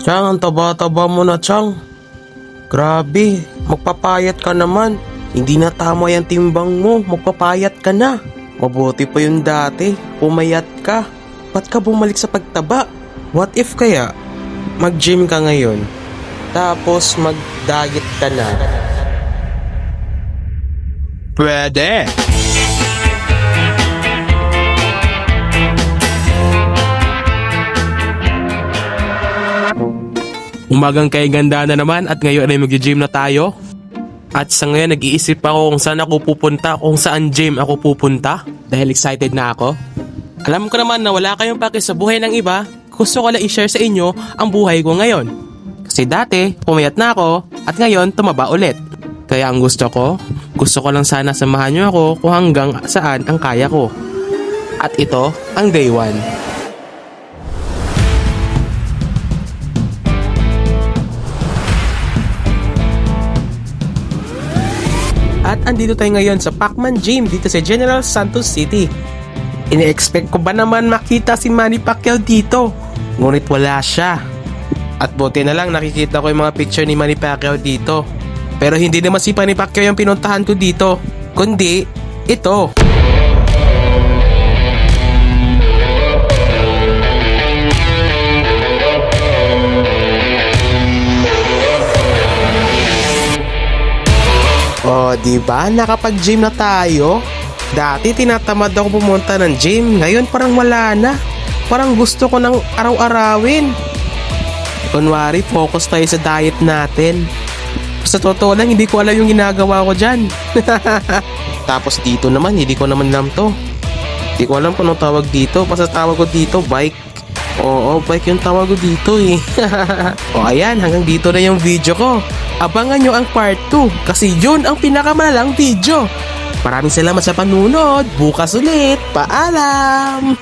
Chang, ang taba-taba mo na, Chang. Grabe, magpapayat ka naman. Hindi na tama yung timbang mo, magpapayat ka na. Mabuti pa yung dati, pumayat ka. Ba't ka bumalik sa pagtaba? What if kaya, mag-gym ka ngayon, tapos mag-diet ka na? Pwede! Umagang kay ganda na naman at ngayon ay mag-gym na tayo. At sa ngayon nag-iisip ako kung saan ako pupunta, kung saan gym ako pupunta. Dahil excited na ako. Alam ko naman na wala kayong pake sa buhay ng iba. Gusto ko lang i-share sa inyo ang buhay ko ngayon. Kasi dati, pumayat na ako at ngayon tumaba ulit. Kaya ang gusto ko lang sana samahan nyo ako kung hanggang saan ang kaya ko. At ito ang day 1. At andito tayo ngayon sa Pacman Gym dito sa General Santos City. Ine-expect ko ba naman makita si Manny Pacquiao dito? Ngunit wala siya. At buti na lang nakikita ko yung mga picture ni Manny Pacquiao dito. Pero hindi naman si Manny Pacquiao yung pinuntahan ko dito, kundi ito. Oh, diba? Nakapag-gym na tayo. Dati tinatamad ako pumunta ng gym. Ngayon parang wala na. Parang gusto ko nang araw-arawin. Kunwari, focus tayo sa diet natin. Sa totoo lang, hindi ko alam yung ginagawa ko dyan. Tapos dito naman, hindi ko naman alam to. Hindi ko alam kung anong tawag dito. Basta tawag ko dito, bike. Oo, bike yung tawag ko dito eh. O ayan, hanggang dito na yung video ko. Abangan nyo ang part 2 kasi yun ang pinakamalalang video. Maraming salamat sa panunod. Bukas ulit. Paalam!